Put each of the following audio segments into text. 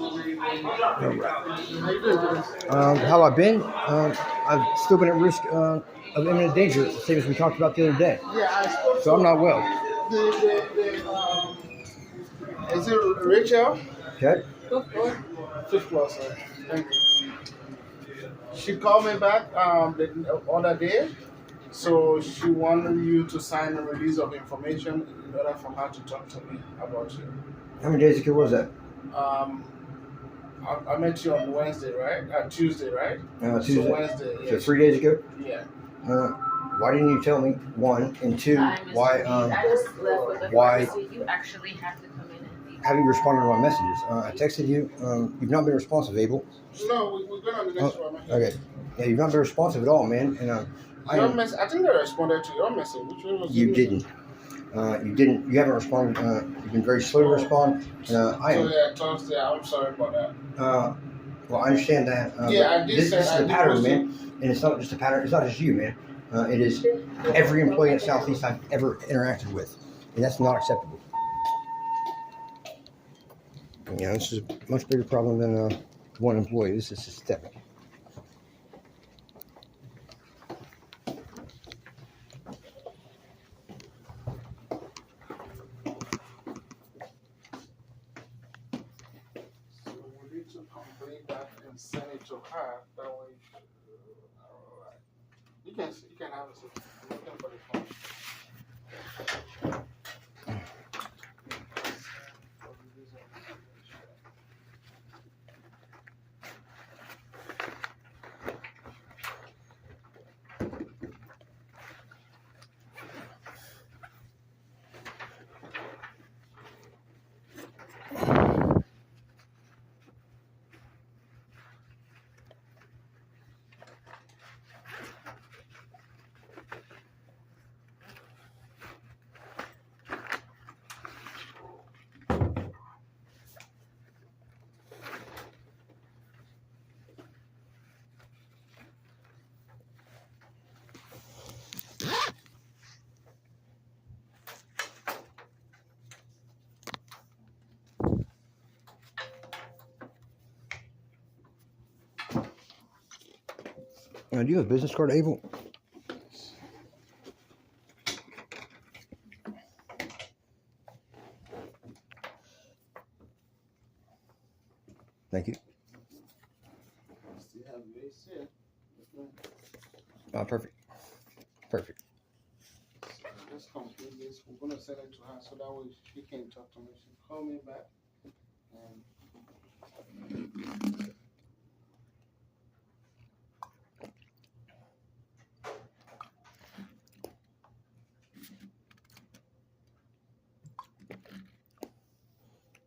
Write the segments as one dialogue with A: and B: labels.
A: All right.
B: How you doing today?
A: How I've been? I've still been at risk of imminent danger, same as we talked about the other day.
B: Yeah, I spoke
A: So I'm
B: to
A: not well.
B: is it Rachel?
A: Okay.
B: Fifth floor, sir. Thank you. She called me back the other day, so she wanted you to sign a release of information in order for her to talk to me about you.
A: How many days ago was that?
B: Um, I met you on Wednesday, right? Tuesday, right?
A: Tuesday.
B: So Wednesday, yeah.
A: So 3 days ago.
B: Yeah.
A: Why didn't you tell me? One and two. Why? Why?
C: You actually have to come in and leave.
A: Have you responded to my messages? I texted you. You've not been responsive, Abel.
B: No, we're going on the next one.
A: Okay. Yeah, you've not been responsive at all, man. And
B: I think I responded to your message. Which one was
A: you
B: it?
A: didn't. You didn't. You haven't responded. You've been very slow to respond. I am.
B: So yeah, Thursday. I'm sorry about that.
A: Well, I understand that.
B: Yeah, I did
A: this
B: say
A: is
B: I
A: the
B: did
A: pattern,
B: post
A: man. And it's not just a pattern. It's not just you, man. It is every employee at Southeast I've ever interacted with, and that's not acceptable. You know, this is a much bigger problem than one employee. This is systemic.
B: So we need to complete that and send it to her. That way, alright. You can have a seat. I'm looking for the phone.
A: Do you have a business card, Abel? Thank you.
B: Still have this here.
A: Perfect. Perfect.
B: So let's complete this. We're gonna send it to her so that way she can talk to me. She call me back and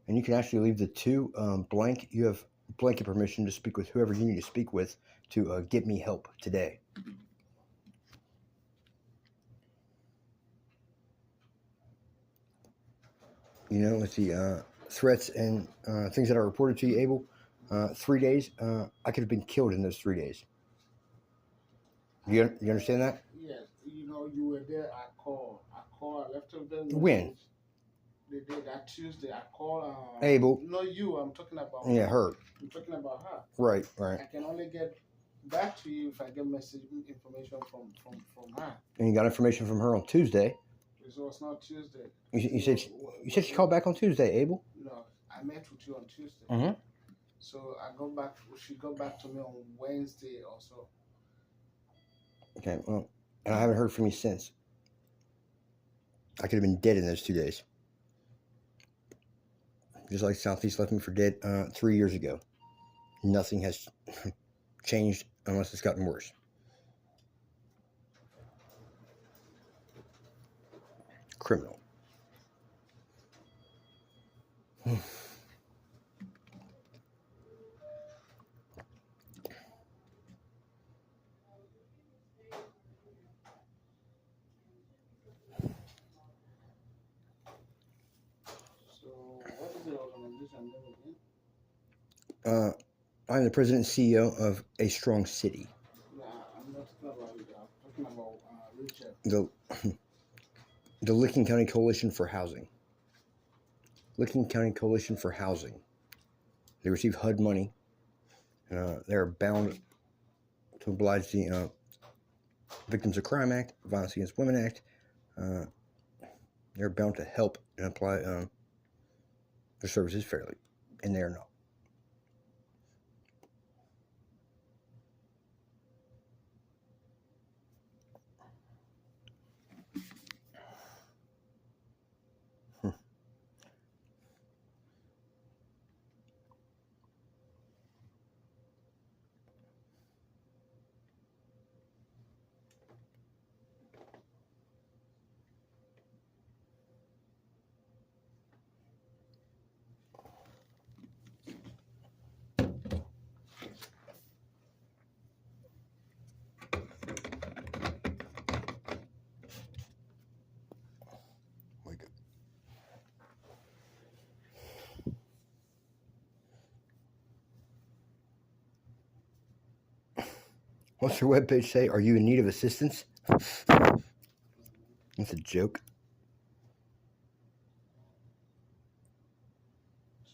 A: And you can actually leave the two blank. You have blanket permission to speak with whoever you need to speak with to get me help today. You know, with the threats and things that are reported to you, Abel, 3 days, I could have been killed in those 3 days. You understand that?
B: yes, you know, you were there. I called. I left a message.
A: When?
B: They did that Tuesday. I called.
A: Abel.
B: No, you. I'm talking about.
A: Yeah, her.
B: I'm talking about her.
A: Right.
B: I can only get back to you if I get message information from her.
A: And you got information from her on Tuesday.
B: So it's not Tuesday.
A: You said she called back on Tuesday, Abel.
B: No, I met with you on Tuesday.
A: Mm-hmm.
B: So I got back. She got back to me on Wednesday or so.
A: Okay. Well, and I haven't heard from you since. I could have been dead in those 2 days. Just like Southeast left me for dead 3 years ago. Nothing has changed unless it's gotten worse. Criminal. I'm the president and CEO of A Strong City.
B: Yeah, I'm not talking about it. I'm talking about Richard.
A: The Licking County Coalition for Housing. Licking County Coalition for Housing. They receive HUD money. They're bound to oblige the Victims of Crime Act, Violence Against Women Act. They're bound to help and apply their services fairly, and they are not. Wake up. What's their webpage say? Are you in need of assistance? That's a joke.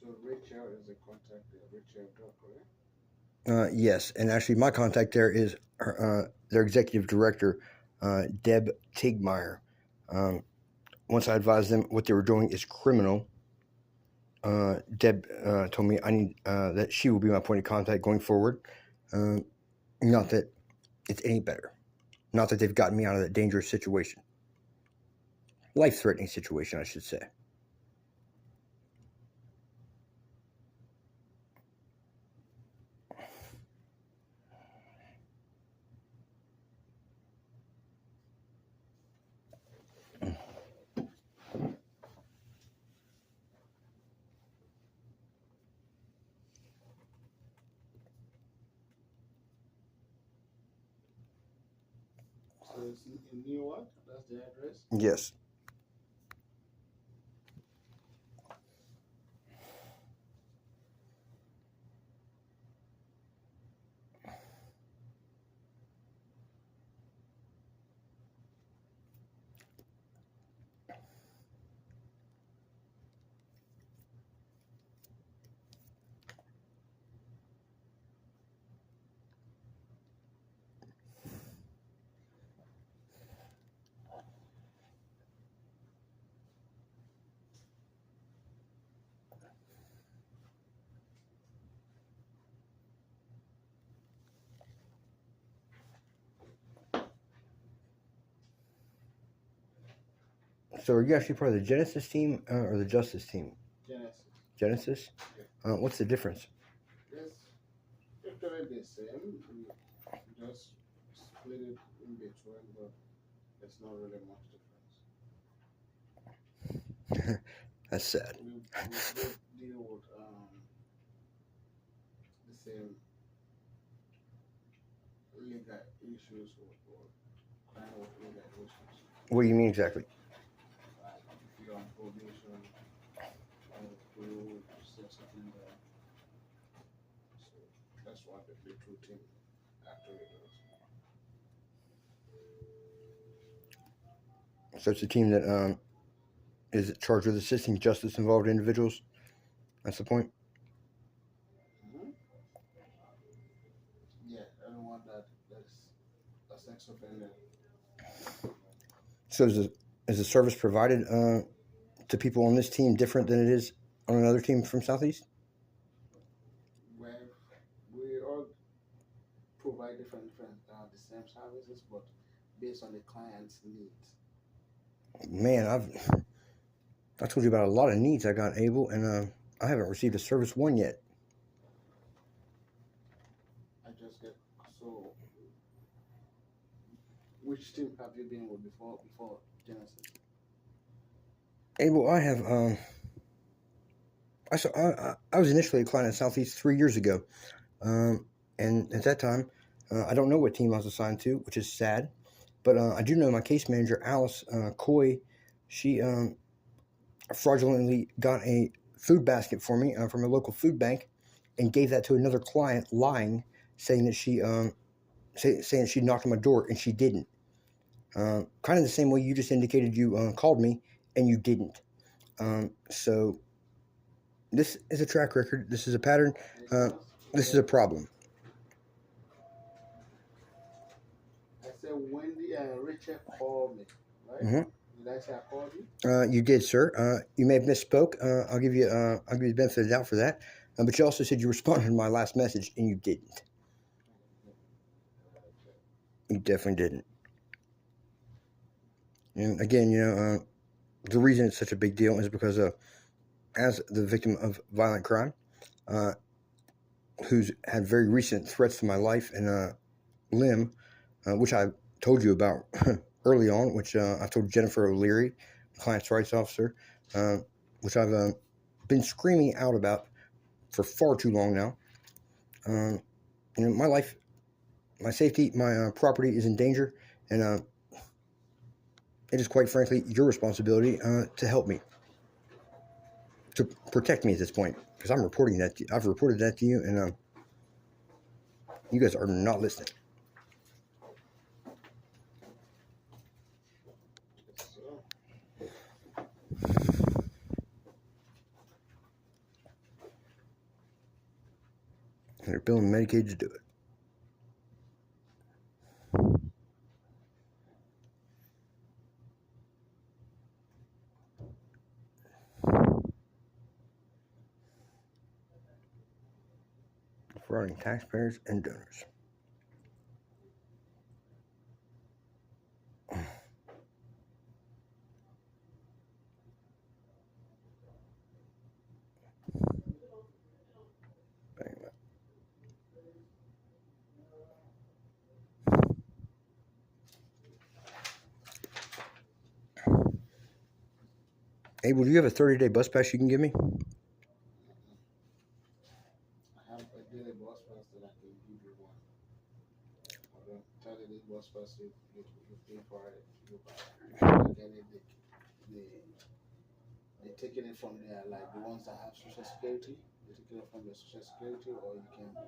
B: So Rachel is the contact there. Rachel Doc, right?
A: Yes, and actually, my contact there is their executive director, Deb Tigmeyer. Once I advised them what they were doing is criminal, Deb told me I need that she will be my point of contact going forward. Not that it's any better. Not that they've gotten me out of that dangerous situation. Life-threatening situation, I should say.
B: So it's in New York. That's the address.
A: Yes. So are you actually part of the Genesis team or the Justice team?
B: Genesis.
A: Genesis?
B: Yeah.
A: What's the difference?
B: It's actually the same. We just split it in between, but there's not really much difference.
A: That's sad.
B: We both deal with the same legal issues or kind of legal issues.
A: What do you mean exactly?
B: Like if you're on probation, parole, sex offender. So that's what the two team actually does.
A: So it's a team that is charged with assisting justice-involved individuals. That's the point.
B: Mm-hmm. Yeah, anyone that's a sex offender.
A: So is the service provided to people on this team different than it is on another team from Southeast?
B: Where we all provide different the same services, but based on the client's needs.
A: Man, I told you about a lot of needs I got, Abel, and I haven't received a service one yet.
B: I just get so. Which team have you been with before Genesis?
A: Abel, I have I was initially a client at Southeast 3 years ago, and at that time, I don't know what team I was assigned to, which is sad. But I do know my case manager, Alice Coy. She fraudulently got a food basket for me from a local food bank, and gave that to another client, lying, saying that she saying she knocked on my door, and she didn't. Kind of the same way you just indicated you called me, and you didn't. So This is a track record. This is a pattern.
B: Anything else?
A: This is a problem.
B: I said Wendy and Richard called me, right?
A: Mhm.
B: Did I say I called you?
A: You did, sir. You may have misspoke. I'll give you the benefit of the doubt for that. But you also said you responded to my last message, and you didn't. You definitely didn't. And again, the reason it's such a big deal is because as the victim of violent crime, who's had very recent threats to my life and limb, which I told you about early on, which I told Jennifer O'Leary, client's rights officer, which I've been screaming out about for far too long now. My life, my safety, my property is in danger, and it is quite frankly your responsibility to help me, to protect me at this point, because I'm reporting that. I've reported that to you, and you guys are not listening.
B: So,
A: And they're billing Medicaid to do it. Defrauding taxpayers and donors. Abel, do you have a 30-day bus pass you can give me?
B: I have a daily boss pass that I can give you one. But don't tell you this boss pass you pay for it. You buy it. Then they taking it from there, like the ones that have social security. They taking it from the social security, or you can buy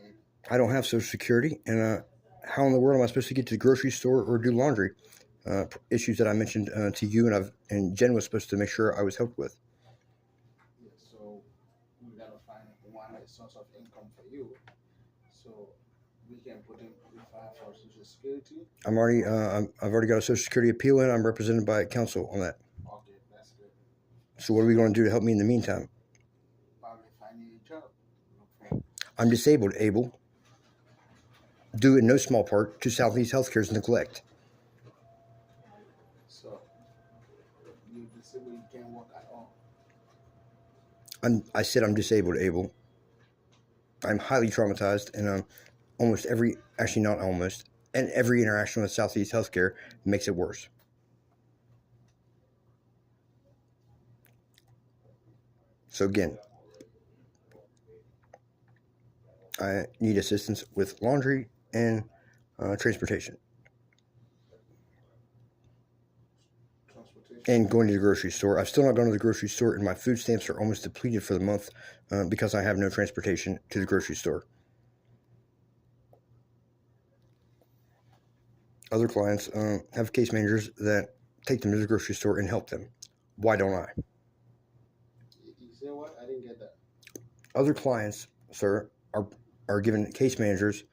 B: it.
A: I don't have Social Security, and how in the world am I supposed to get to the grocery store or do laundry? Issues that I mentioned to you, and Jen was supposed to make sure I was helped with.
B: Yeah, so we gotta find one source of income for you. So we can put in qualify for social security.
A: I've already got a Social Security appeal in. I'm represented by counsel on that.
B: Okay, that's good.
A: So what are we going to do to help me in the meantime?
B: Probably find you a job. Look for.
A: I'm disabled, Abel. Due in no small part to Southeast Healthcare's neglect.
B: So you disabled, you can't work at all.
A: I said I'm disabled, Abel. I'm highly traumatized, and every interaction with Southeast Healthcare makes it worse. So again, I need assistance with laundry and transportation,
B: Transportation.
A: and going to the grocery store. I've still not gone to the grocery store, and my food stamps are almost depleted for the month because I have no transportation to the grocery store. Other clients have case managers that take them to the grocery store and help them. Why don't I?
B: You say what? I didn't get that.
A: Other clients, sir, are given case managers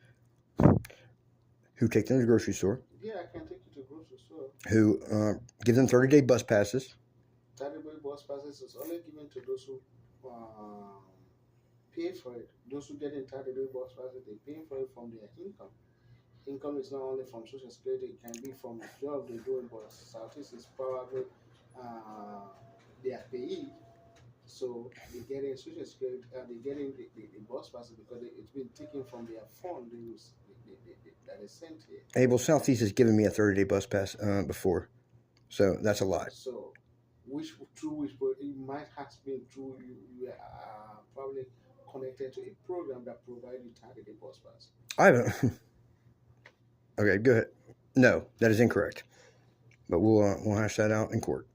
A: who take them to the grocery store,
B: Yeah, I can take you to grocery store.
A: who give them 30-day bus passes.
B: 30-day bus passes is only given to those who pay for it. Those who get in 30-day bus passes, they pay for it from their income. Income is not only from social security; it can be from the job they're doing. But Southeast is probably their payee, so they get in social security. They get in the bus passes because it's been taken from their fund that is sent here.
A: Abel, Southeast has given me a 30-day bus pass before, so that's a lie.
B: So, it might have been through you are probably connected to a program that provides you 30-day bus pass.
A: I haven't. Okay, go ahead. No, that is incorrect. But we'll hash that out in court.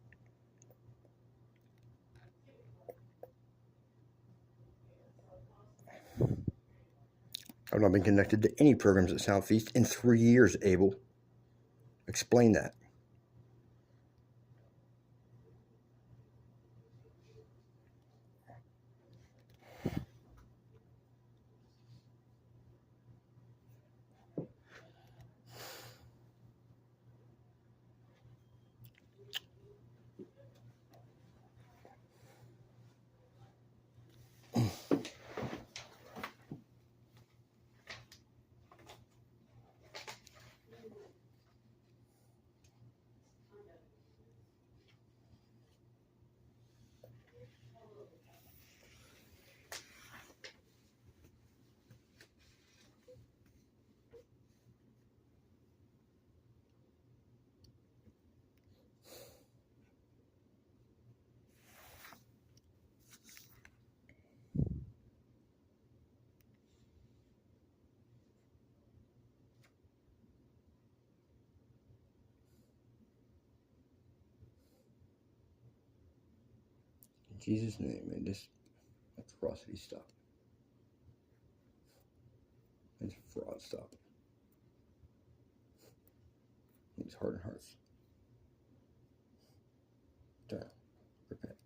A: I've not been connected to any programs at Southeast in 3 years, Abel. Explain that. Jesus' name, man, this atrocity stop. This fraud stop. These hardened hearts. Turn. Repent.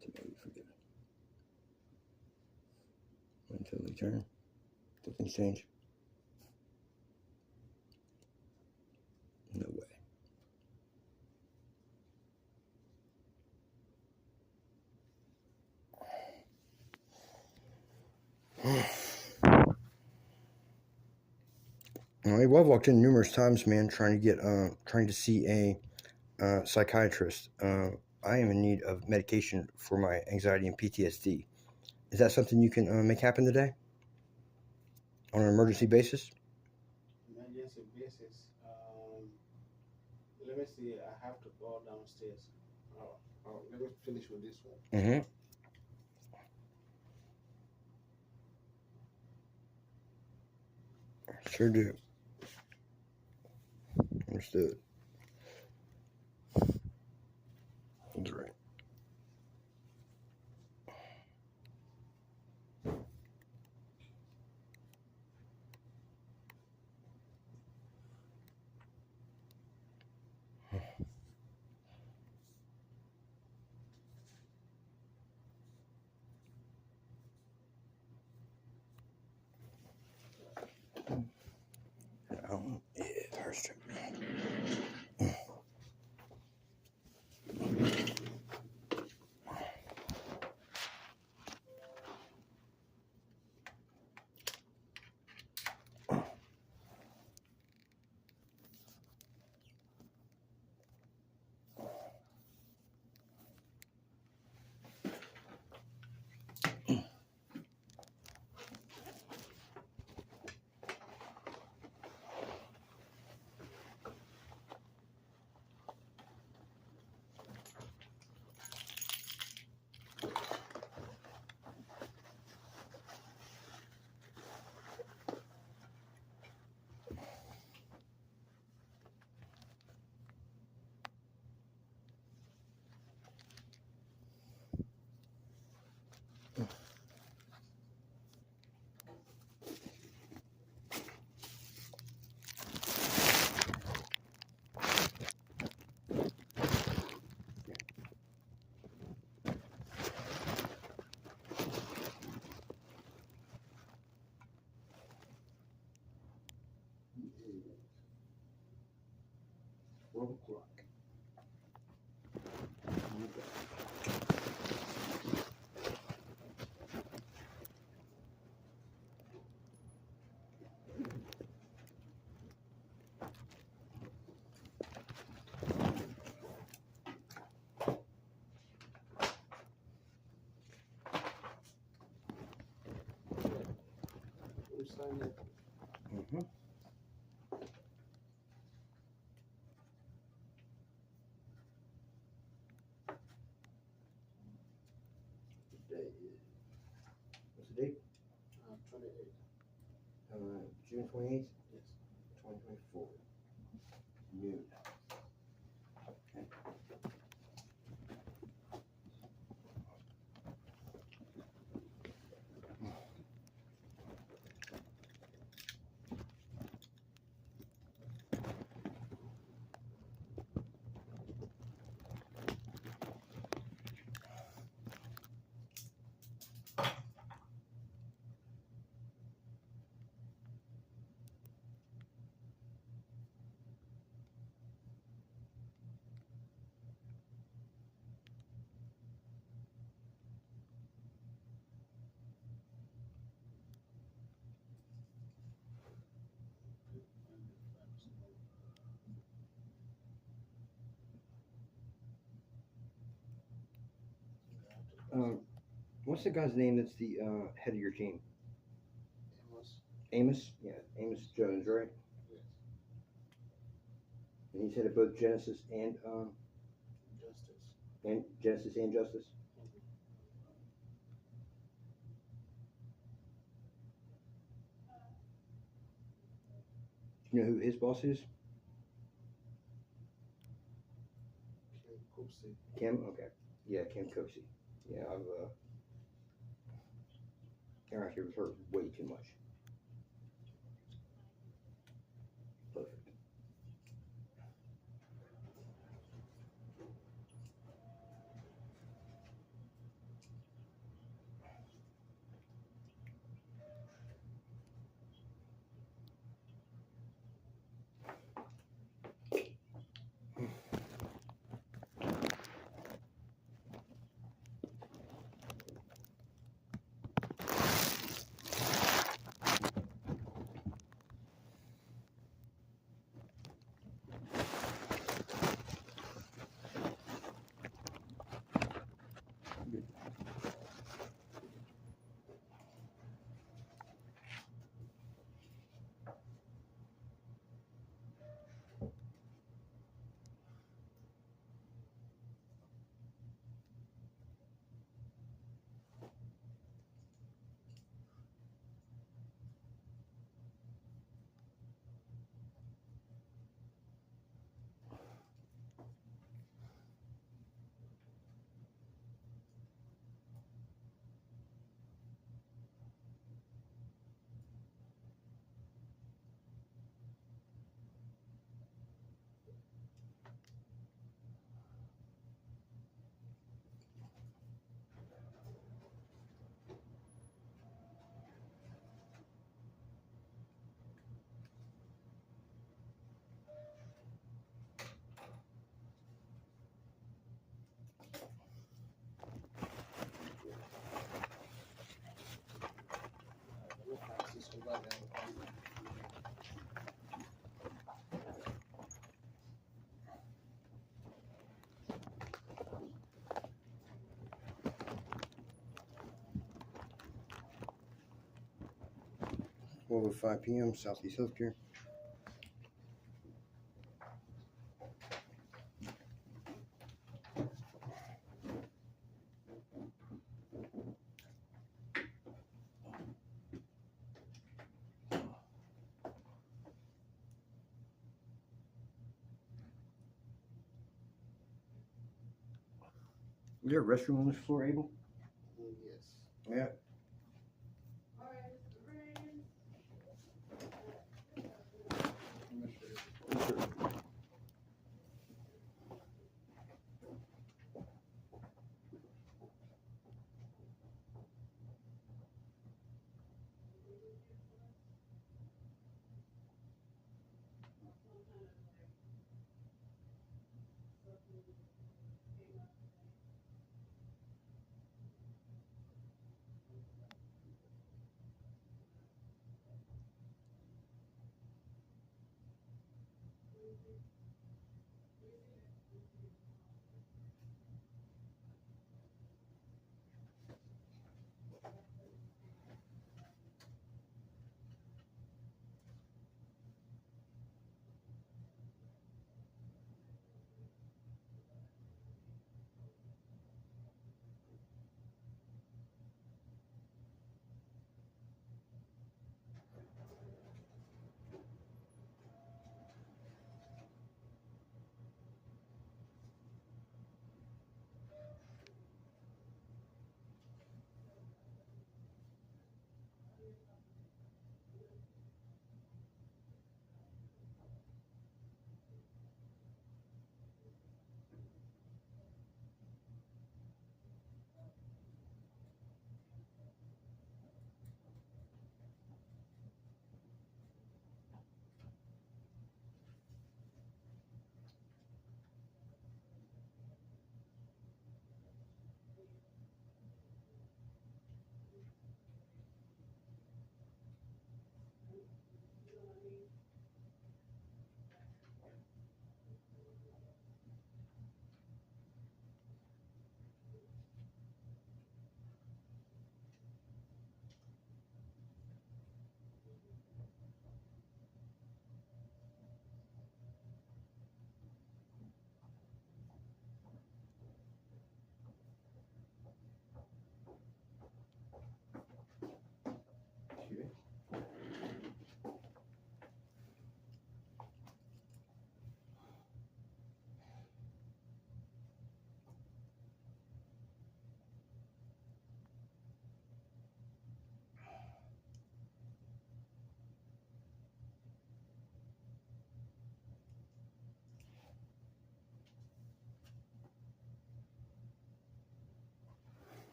A: To may be forgiven. Until they turn. Until things change. No way. Well, I've walked in numerous times, man, trying to see a psychiatrist. I am in need of medication for my anxiety and PTSD. Is that something you can make happen today on an emergency basis?
B: Emergency basis. Let me see. I have to go downstairs. Let me finish with this one.
A: Mm-hmm. Sure do. Understood. That's right. Yeah, power strip. Mm-hmm. What's the date?
B: 28.
A: June 28th,
B: Yes.
A: 2024. Noon. What's the guy's name that's the head of your team?
B: Amos.
A: Amos? Yeah, Amos Jones, right?
B: Yes.
A: And he's head of both Genesis and Justice. You know who his boss is?
B: Coopsy.
A: Kim? Okay. Yeah, Kim Coxey. Yeah, I've interacted with her way too much. Perfect. Over 5 p.m. Southeast Healthcare. Is there a restroom on this floor, Abel?
B: Yes.
A: Yeah.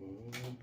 A: Mm.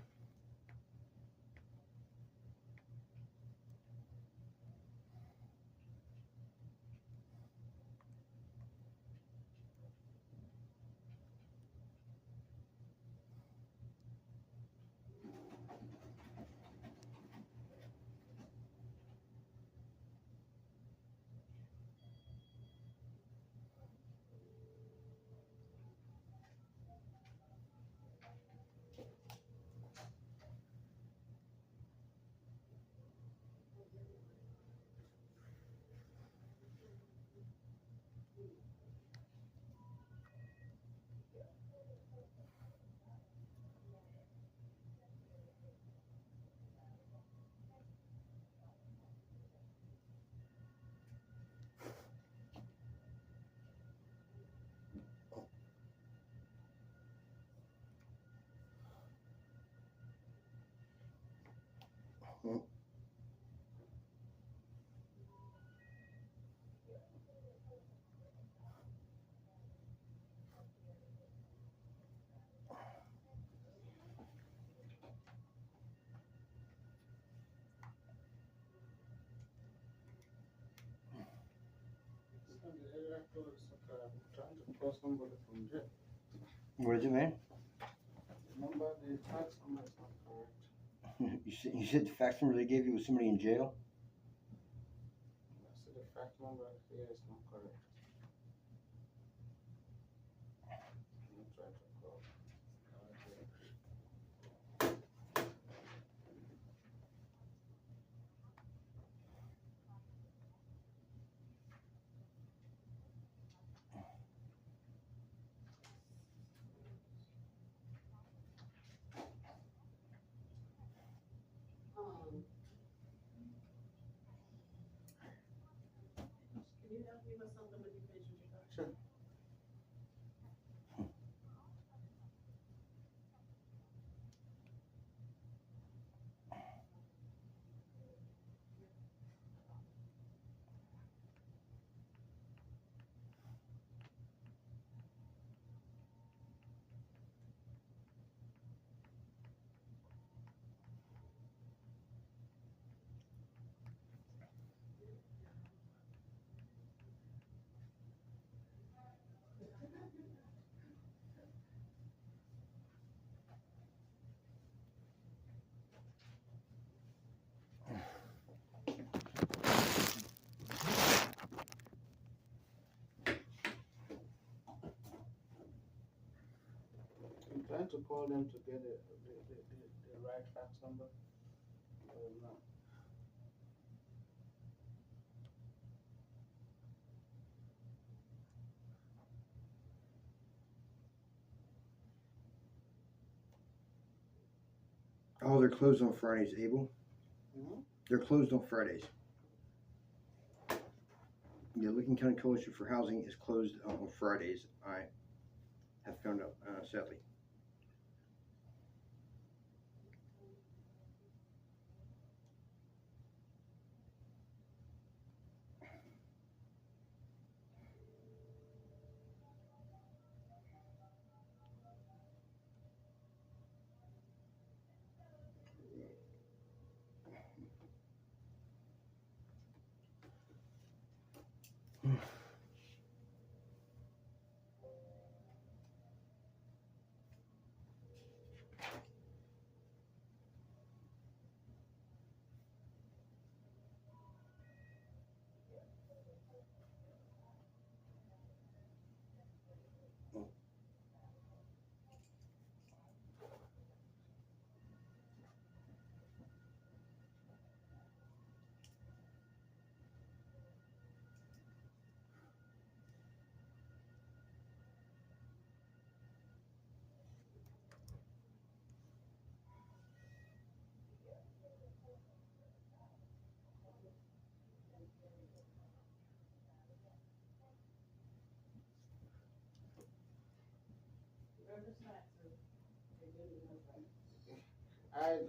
B: The area code is okay. I'm trying to call somebody from jail.
A: What is it, man?
B: Remember, the fax number is not correct.
A: You said the fax number they gave you was somebody in jail?
B: I said the fax number here is not correct. I'm trying to call.
D: Can you help me with something when you finish with your doctor?
B: Sure. I'm trying to call them to get the right fax number. No.
A: Oh, they're closed on Fridays, Abel.
B: Mm-hmm.
A: They're closed on Fridays. Yeah, Licking County Coalition for Housing is closed on Fridays. I have found out, sadly.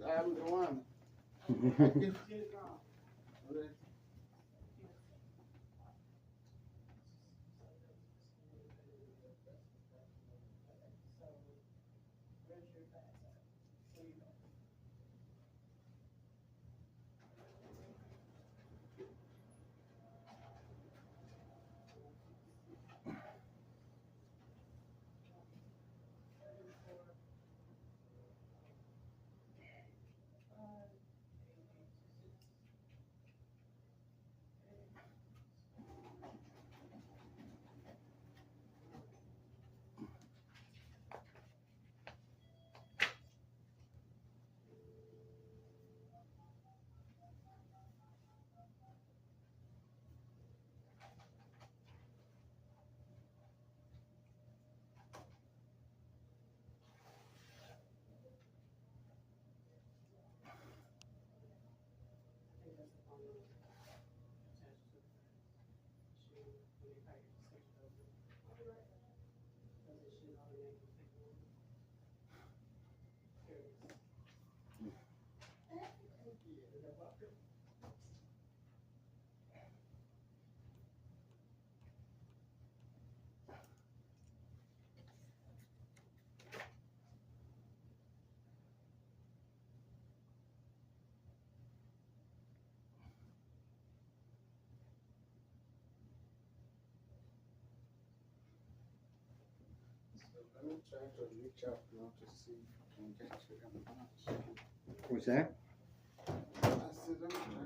B: I'm the one. I keep Let me try to reach out now to see if I can get you in balance.
A: What's that?
B: I said, let me try